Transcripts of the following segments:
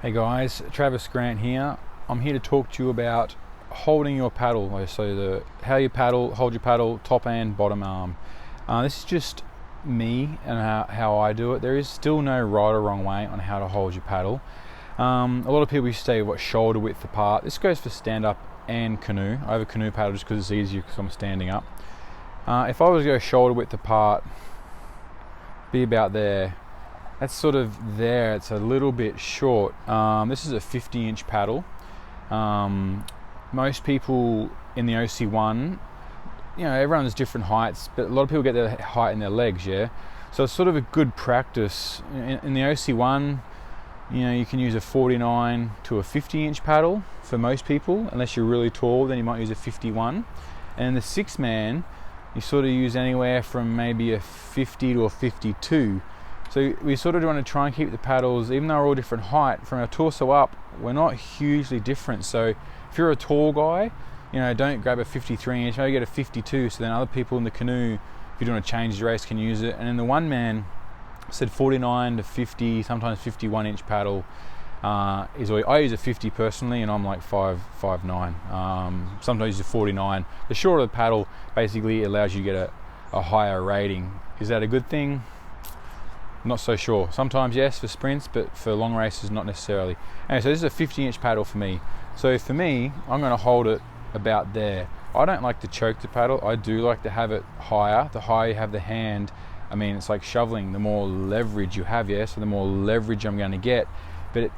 Hey guys, Travis Grant here. I'm here to talk to you about holding your paddle. So how you paddle, hold your paddle, top and bottom arm. This is just me and how I do it. There is still no right or wrong way on how to hold your paddle. A lot of people used to say shoulder width apart. This goes for stand up and canoe. I have a canoe paddle just because it's easier because I'm standing up. If I was to go shoulder width apart, be about there. That's sort of there, it's a little bit short. This is a 50-inch paddle. Most people in the OC1, everyone has different heights, but a lot of people get their height in their legs, yeah? So it's sort of a good practice. In the OC1, you can use a 49 to a 50-inch paddle for most people. Unless you're really tall, then you might use a 51. And in the 6-man, you sort of use anywhere from maybe a 50 to a 52. So we sort of want to try and keep the paddles, even though we're all different height, from our torso up, we're not hugely different. So if you're a tall guy, don't grab a 53 inch, maybe get a 52, so then other people in the canoe, if you're doing a change race, can use it. And in the one man, I said 49 to 50, sometimes 51 inch paddle is all. I use a 50 personally, and I'm like 5'9". Sometimes I use a 49. The shorter the paddle basically allows you to get a higher rating. Is that a good thing? Not so sure. Sometimes yes for sprints, but for long races not necessarily. Anyway, so this is a 50-inch paddle for me. So for me, I'm going to hold it about there. I don't like to choke the paddle. I do like to have it higher. The higher you have the hand, it's like shoveling. The more leverage you have, so the more leverage I'm going to get. But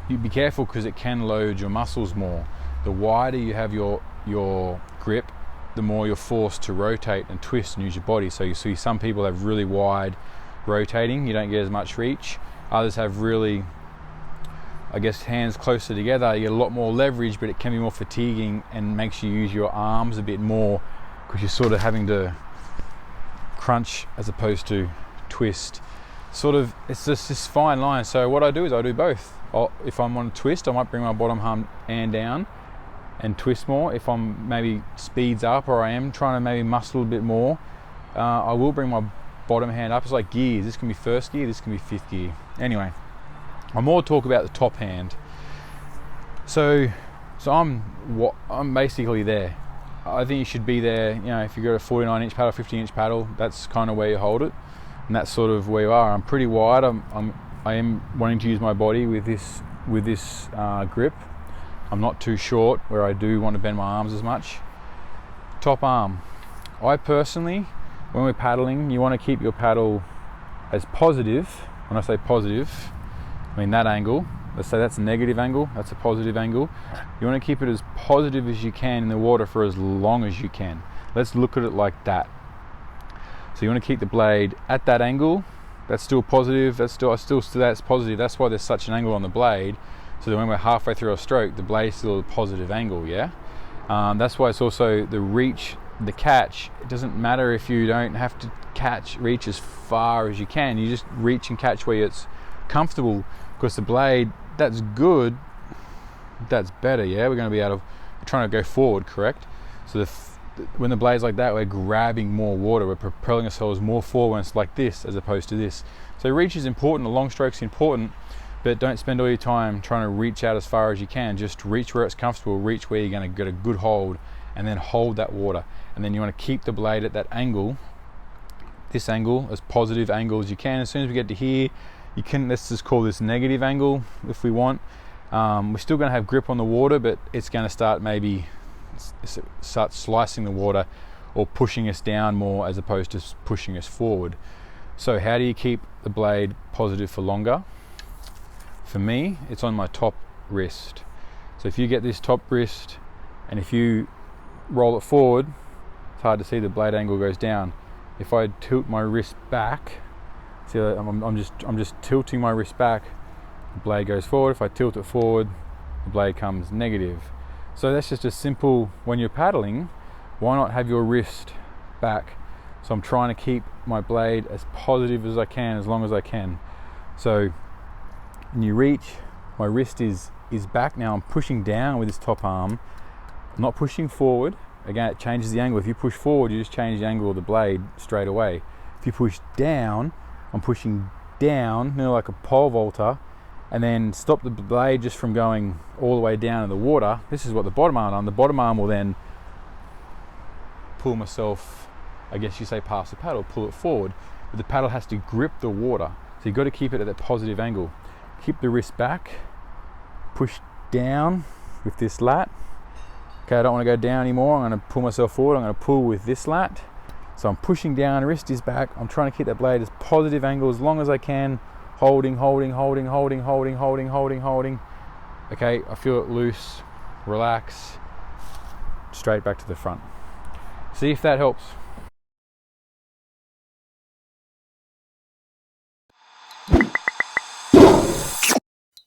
you be careful because it can load your muscles more. The wider you have your grip, the more you're forced to rotate and twist and use your body. So you see some people have really wide rotating, you don't get as much reach. Others have really, hands closer together, you get a lot more leverage, but it can be more fatiguing and makes you use your arms a bit more because you're sort of having to crunch as opposed to twist. It's just this fine line. So what I do is I do both. If I'm on a twist, I might bring my bottom hand down and twist more. If I'm maybe speeds up or I am trying to maybe muscle a bit more, I will bring my bottom hand up. It's like gears. This can be first gear, this can be fifth gear. Anyway, I'll more talk about the top hand. So I'm basically there. I think you should be there. If you got a 49-inch paddle, 50-inch paddle, that's kind of where you hold it, and that's sort of where you are. I'm pretty wide. I am wanting to use my body with this grip. I'm not too short where I do want to bend my arms as much. Top arm. I personally, when we're paddling, you want to keep your paddle as positive. When I say positive, I mean that angle. Let's say that's a negative angle, that's a positive angle. You want to keep it as positive as you can in the water for as long as you can. Let's look at it like that. So you want to keep the blade at that angle. That's still positive, that's positive. That's why there's such an angle on the blade. So that when we're halfway through a stroke, the blade's still a positive angle, yeah? That's why it's also the reach, the catch. It doesn't matter if you don't have to reach as far as you can. You just reach and catch where it's comfortable, because the blade, that's good, that's better, yeah? We're going to be trying to go forward, correct? So when the blade's like that, we're grabbing more water, we're propelling ourselves more forward when it's like this as opposed to this. So reach is important, the long stroke's important, but don't spend all your time trying to reach out as far as you can. Just reach where it's comfortable, reach where you're going to get a good hold, and then hold that water. And then you want to keep the blade at that angle, this angle, as positive angle as you can. As soon as we get to here, let's just call this negative angle if we want. We're still going to have grip on the water, but it's going to start slicing the water or pushing us down more as opposed to pushing us forward. So how do you keep the blade positive for longer? For me, it's on my top wrist. So if you get this top wrist and if you roll it forward, it's hard to see, the blade angle goes down. If I tilt my wrist back, see, I'm just tilting my wrist back, the blade goes forward. If I tilt it forward, the blade comes negative. So that's just a simple, when you're paddling, why not have your wrist back? So I'm trying to keep my blade as positive as I can, as long as I can. So when you reach, my wrist is back. Now I'm pushing down with this top arm. I'm not pushing forward. Again, it changes the angle. If you push forward, you just change the angle of the blade straight away. If you push down, I'm pushing down, like a pole vaulter, and then stop the blade just from going all the way down in the water. This is what the bottom arm on. The bottom arm will then pull myself, I guess you say past the paddle, pull it forward, but the paddle has to grip the water. So you've got to keep it at that positive angle. Keep the wrist back, push down with this lat. Okay, I don't want to go down anymore. I'm going to pull myself forward. I'm going to pull with this lat. So I'm pushing down, wrist is back. I'm trying to keep that blade as positive angle as long as I can. Holding. Okay, I feel it loose, relax, straight back to the front. See if that helps.